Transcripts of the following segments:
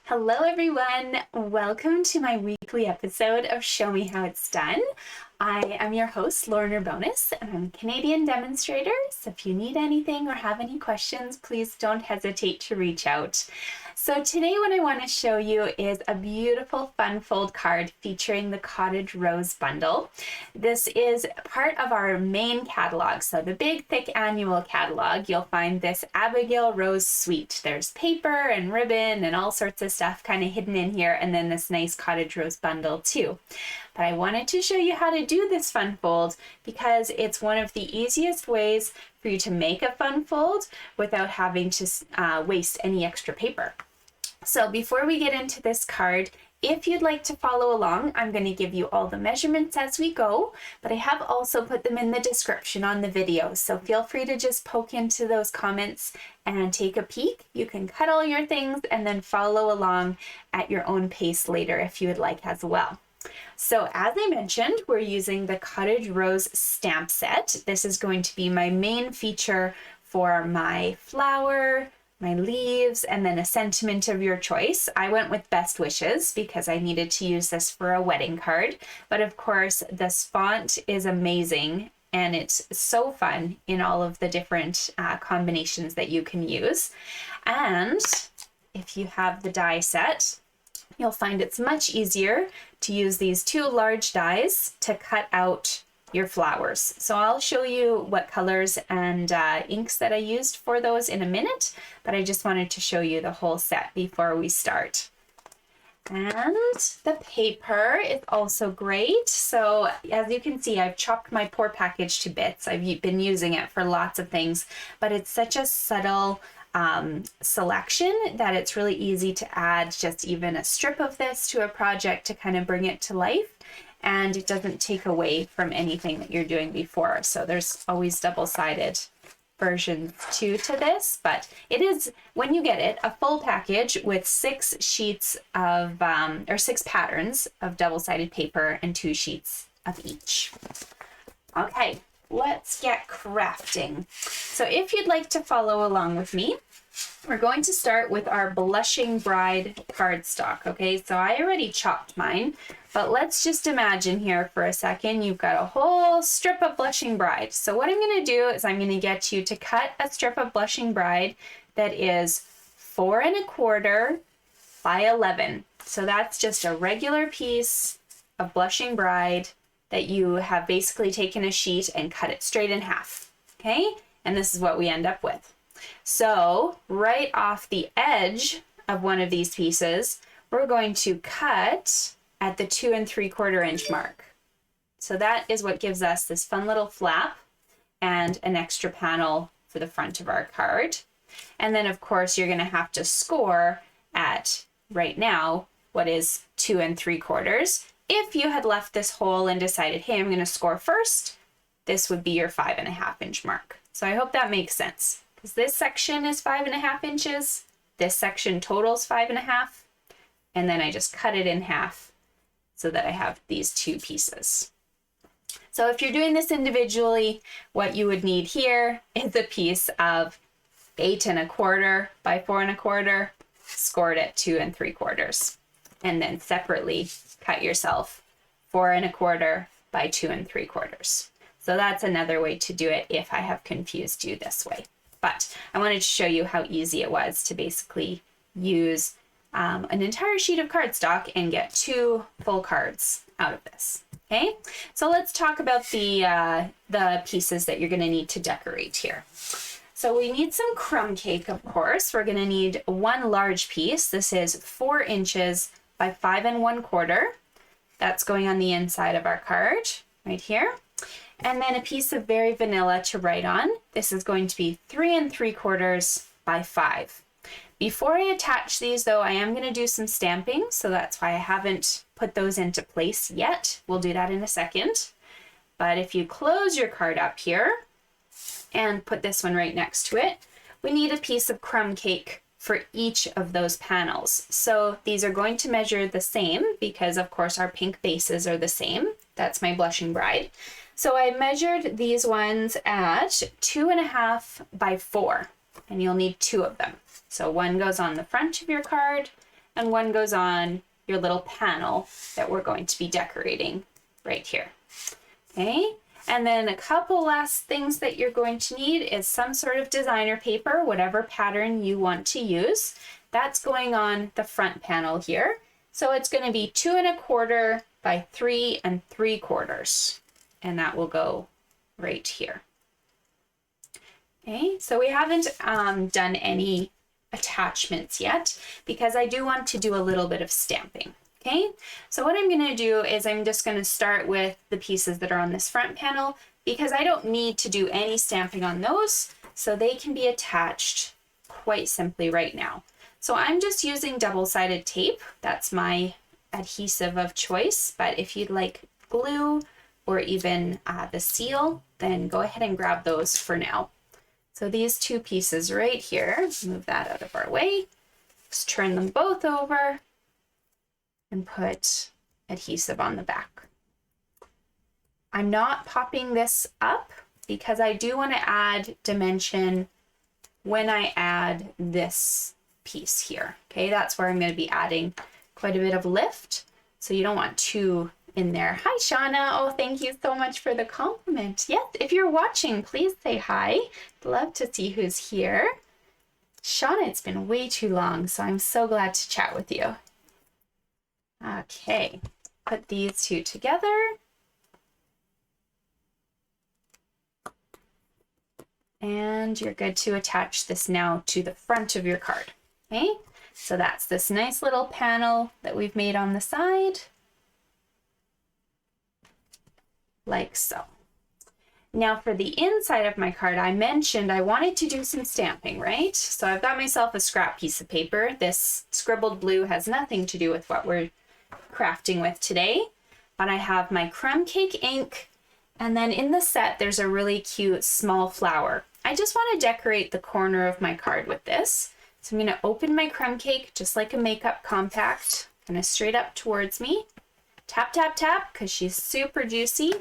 Hello everyone! Welcome to my weekly episode of Show Me How It's Done. I am your host, Lorna Bonus, and I'm a Canadian demonstrator, so if you need anything or have any questions, please don't hesitate to reach out. So today what I want to show you is a beautiful fun fold card featuring the Cottage Rose bundle. This is part of our main catalog, so the big thick annual catalog. You'll find this Abigail Rose suite. There's paper and ribbon and all sorts of stuff kind of hidden in here, and then this nice Cottage Rose bundle too. But I wanted to show you how to do this fun fold because it's one of the easiest ways for you to make a fun fold without having to waste any extra paper. So before we get into this card, if you'd like to follow along, I'm going to give you all the measurements as we go, but I have also put them in the description on the video. So feel free to just poke into those comments and take a peek. You can cut all your things and then follow along at your own pace later if you would like as well. So as I mentioned, we're using the Cottage Rose stamp set. This is going to be my main feature for my flower, my leaves, and then a sentiment of your choice. I went with best wishes because I needed to use this for a wedding card. But of course, this font is amazing and it's so fun in all of the different combinations that you can use. And if you have the die set, you'll find it's much easier to use these two large dies to cut out your flowers. So I'll show you what colors and inks that I used for those in a minute, but I just wanted to show you the whole set before we start. And the paper is also great. So as you can see, I've chopped my poor package to bits. I've been using it for lots of things, but it's such a subtle selection that it's really easy to add just even a strip of this to a project to kind of bring it to life, and it doesn't take away from anything that you're doing before. So there's always double-sided versions too to this, but it is, when you get it, a full package with 6 sheets of or 6 patterns of double-sided paper and 2 sheets of each. Okay, let's get crafting. So if you'd like to follow along with me, we're going to start with our Blushing Bride cardstock. Okay, so I already chopped mine, but let's just imagine here for a second, you've got a whole strip of Blushing Bride. So what I'm going to do is I'm going to get you to cut a strip of Blushing Bride that is 4 1/4 by 11. So that's just a regular piece of Blushing Bride that you have basically taken a sheet and cut it straight in half. Okay, and this is what we end up with. So right off the edge of one of these pieces, we're going to cut at the 2 3/4 inch mark. So that is what gives us this fun little flap and an extra panel for the front of our card. And then of course you're going to have to score at, right now, what is 2 3/4. If you had left this whole and decided, hey, I'm going to score first, this would be your 5 1/2 inch mark. So I hope that makes sense. This section is 5 1/2 inches, this section totals 5 1/2, and then I just cut it in half so that I have these 2 pieces. So if you're doing this individually, what you would need here is a piece of 8 1/4 by 4 1/4, scored at 2 3/4, and then separately cut yourself 4 1/4 by 2 3/4. So that's another way to do it if I have confused you this way. But I wanted to show you how easy it was to basically use an entire sheet of cardstock and get 2 full cards out of this. Okay, so let's talk about the pieces that you're going to need to decorate here. So we need some crumb cake, of course. We're going to need 1 large piece. This is 4 inches by 5 1/4. That's going on the inside of our card right here. And then a piece of very vanilla to write on. This is going to be 3 3/4 by 5. Before I attach these though, I am going to do some stamping, so that's why I haven't put those into place yet. We'll do that in a second. But if you close your card up here and put this one right next to it, we need a piece of crumb cake for each of those panels. So these are going to measure the same because of course our pink bases are the same. That's my Blushing Bride. So I measured these ones at 2 1/2 by 4, and you'll need 2 of them. So one goes on the front of your card and one goes on your little panel that we're going to be decorating right here. Okay, and then a couple last things that you're going to need is some sort of designer paper, whatever pattern you want to use. That's going on the front panel here. So it's going to be 2 1/4 by 3 3/4, and that will go right here. Okay, so we haven't done any attachments yet because I do want to do a little bit of stamping. Okay, so what I'm going to do is I'm just going to start with the pieces that are on this front panel because I don't need to do any stamping on those, so they can be attached quite simply right now. So I'm just using double-sided tape. That's my adhesive of choice, but if you'd like glue or even the seal, then go ahead and grab those for now. So these two pieces right here, move that out of our way, just turn them both over and put adhesive on the back. I'm not popping this up because I do want to add dimension when I add this piece here. Okay, that's where I'm going to be adding quite a bit of lift. So you don't want two in there. Hi, Shauna. Oh, thank you so much for the compliment. Yes, if you're watching, please say hi. Love to see who's here. Shauna, it's been way too long, so I'm so glad to chat with you. Okay, put these two together. And you're good to attach this now to the front of your card. Okay, so that's this nice little panel that we've made on the side, like so. Now for the inside of my card, I mentioned I wanted to do some stamping, right? So I've got myself a scrap piece of paper. This scribbled blue has nothing to do with what we're crafting with today, but I have my Crumb Cake Ink, and then in the set there's a really cute small flower. I just want to decorate the corner of my card with this. So I'm going to open my crumb cake just like a makeup compact, kind of straight up towards me. Tap, tap, tap, because she's super juicy.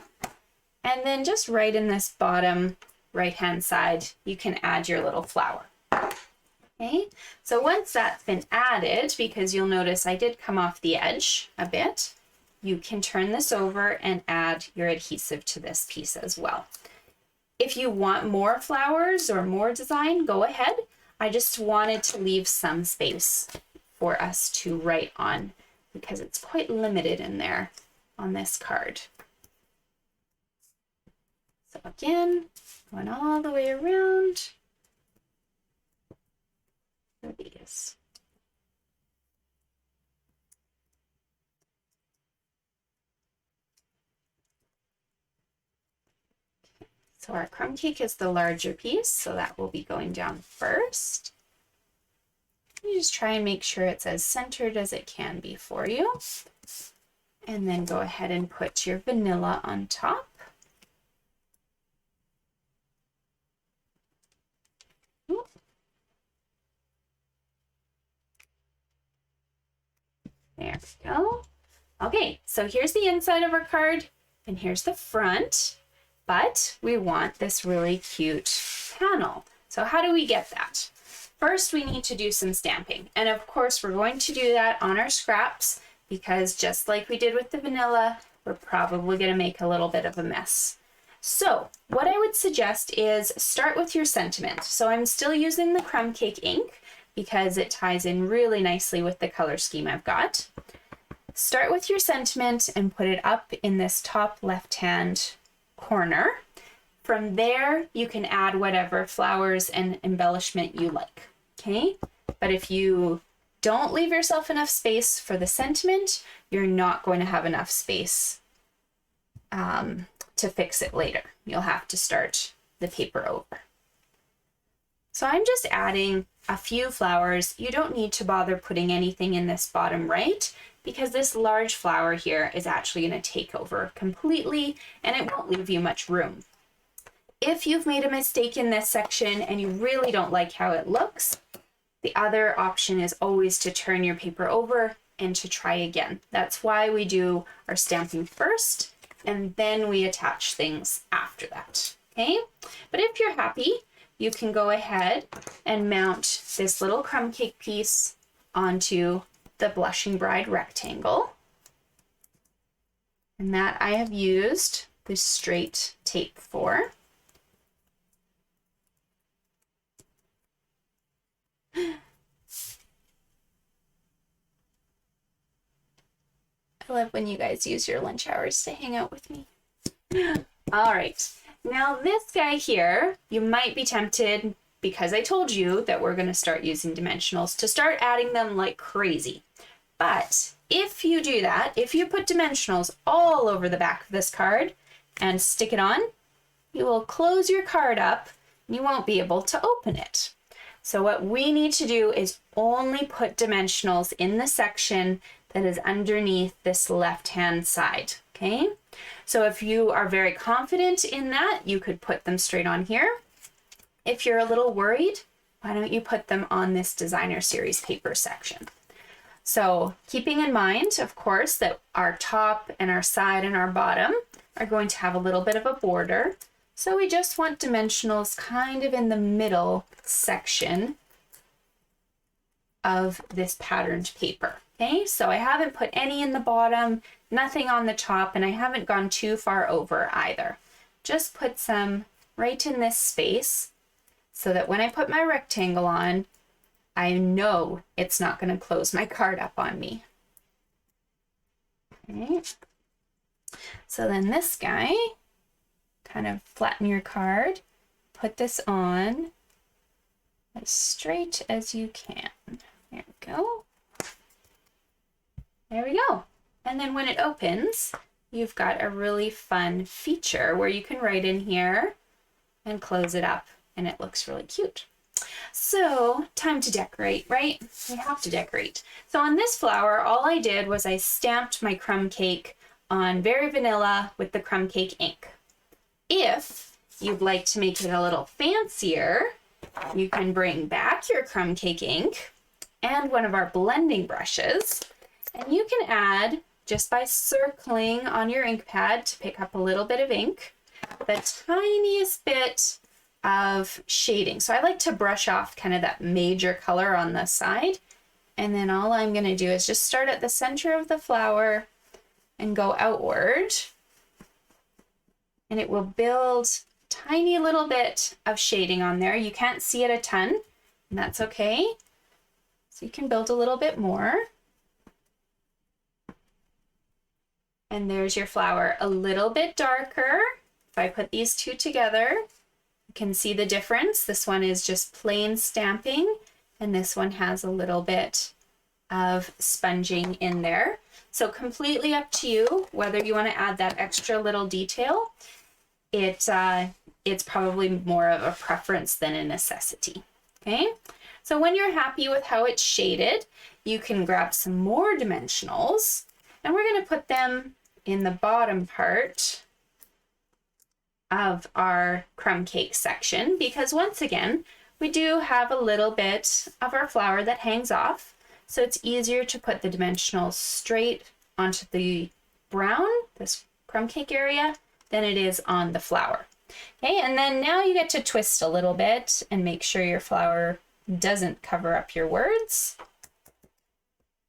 And then just right in this bottom right-hand side, you can add your little flower. Okay, so once that's been added, because you'll notice I did come off the edge a bit, you can turn this over and add your adhesive to this piece as well. If you want more flowers or more design, go ahead. I just wanted to leave some space for us to write on because it's quite limited in there on this card. So again, going all the way around for these. So our crumb cake is the larger piece, so that will be going down first. You just try and make sure it's as centered as it can be for you. And then go ahead and put your vanilla on top. There we go. Okay, so here's the inside of our card, and here's the front. But we want this really cute panel. So how do we get that? First, we need to do some stamping. And of course, we're going to do that on our scraps because just like we did with the vanilla, we're probably going to make a little bit of a mess. So what I would suggest is start with your sentiment. So I'm still using the Crumb Cake ink because it ties in really nicely with the color scheme I've got. Start with your sentiment and put it up in this top left-hand corner. From there, you can add whatever flowers and embellishment you like, okay? But if you don't leave yourself enough space for the sentiment, you're not going to have enough space to fix it later. You'll have to start the paper over. So I'm just adding a few flowers. You don't need to bother putting anything in this bottom right because this large flower here is actually going to take over completely and it won't leave you much room. If you've made a mistake in this section and you really don't like how it looks, the other option is always to turn your paper over and to try again. That's why we do our stamping first and then we attach things after that, okay? But if you're happy, you can go ahead and mount this little crumb cake piece onto the Blushing Bride rectangle. And that I have used the straight tape for. I love when you guys use your lunch hours to hang out with me. All right, now this guy here, you might be tempted, because I told you that we're going to start using dimensionals, to start adding them like crazy. But if you do that, if you put dimensionals all over the back of this card and stick it on, you will close your card up and you won't be able to open it. So what we need to do is only put dimensionals in the section that is underneath this left-hand side, okay? So if you are very confident in that, you could put them straight on here. If you're a little worried, why don't you put them on this designer series paper section? So keeping in mind, of course, that our top and our side and our bottom are going to have a little bit of a border. So we just want dimensionals kind of in the middle section of this patterned paper. Okay, so I haven't put any in the bottom, nothing on the top, and I haven't gone too far over either. Just put some right in this space so that when I put my rectangle on, I know it's not going to close my card up on me. Okay. So then this guy, kind of flatten your card, put this on as straight as you can. There we go. There we go. And then when it opens, you've got a really fun feature where you can write in here and close it up, and it looks really cute. So time to decorate, right? We have to decorate. So on this flower, all I did was I stamped my crumb cake on Very Vanilla with the Crumb Cake ink. If you'd like to make it a little fancier, you can bring back your crumb cake ink and one of our blending brushes, and you can add, just by circling on your ink pad to pick up a little bit of ink, the tiniest bit of shading. So I like to brush off kind of that major color on the side, and then all I'm going to do is just start at the center of the flower and go outward, and it will build a tiny little bit of shading on there. You can't see it a ton, and that's okay. So you can build a little bit more. And there's your flower, a little bit darker. If I put these two together, you can see the difference. This one is just plain stamping, and this one has a little bit of sponging in there. So completely up to you whether you want to add that extra little detail. It's probably more of a preference than a necessity. Okay, so when you're happy with how it's shaded, you can grab some more dimensionals, and we're going to put them in the bottom part of our crumb cake section, because once again, we do have a little bit of our flower that hangs off, so it's easier to put the dimensionals straight onto the brown, this crumb cake area, than it is on the flower. Okay, and then now you get to twist a little bit and make sure your flower doesn't cover up your words.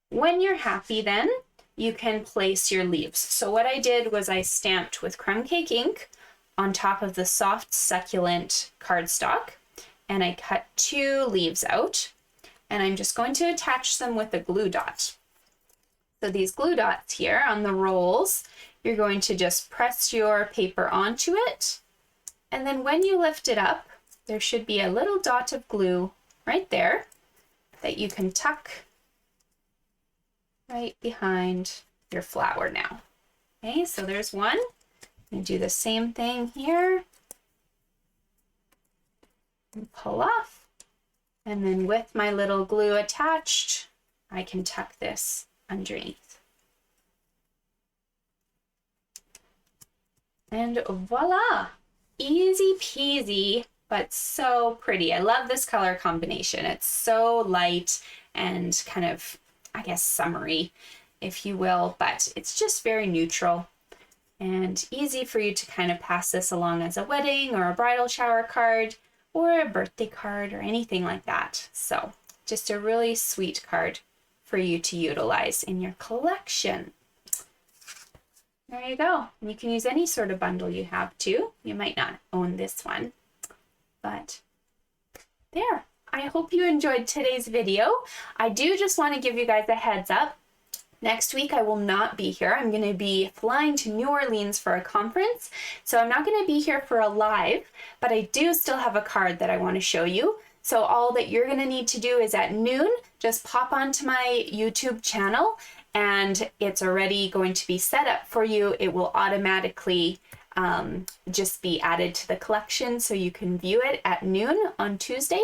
When you're happy, then you can place your leaves. So what I did was I stamped with Crumb Cake ink on top of the soft Succulent cardstock, and I cut 2 leaves out, and I'm just going to attach them with a glue dot. So these glue dots here on the rolls, you're going to just press your paper onto it, and then when you lift it up, there should be a little dot of glue right there that you can tuck right behind your flower now. Okay, so there's one. And do the same thing here. And pull off. And then with my little glue attached, I can tuck this underneath. And voila! Easy peasy, but so pretty. I love this color combination. It's so light and kind of, I guess, summery, if you will, but it's just very neutral and easy for you to kind of pass this along as a wedding or a bridal shower card or a birthday card or anything like that. So just a really sweet card for you to utilize in your collection. There you go. And you can use any sort of bundle you have too. You might not own this one, but there. I hope you enjoyed today's video. I do just want to give you guys a heads up. Next week I will not be here. I'm going to be flying to New Orleans for a conference, so I'm not going to be here for a live, but I do still have a card that I want to show you. So all that you're going to need to do is at noon, just pop onto my YouTube channel, and it's already going to be set up for you. It will automatically just be added to the collection, so you can view it at noon on Tuesday.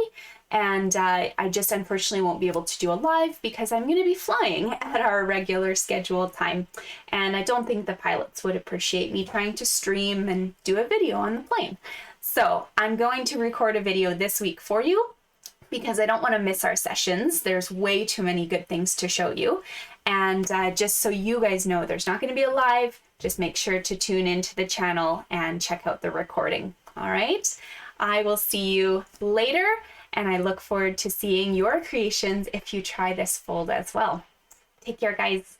And I just unfortunately won't be able to do a live because I'm going to be flying at our regular scheduled time. And I don't think the pilots would appreciate me trying to stream and do a video on the plane. So I'm going to record a video this week for you because I don't want to miss our sessions. There's way too many good things to show you. And just so you guys know, there's not going to be a live. Just make sure to tune into the channel and check out the recording. All right. I will see you later. And I look forward to seeing your creations if you try this fold as well. Take care, guys.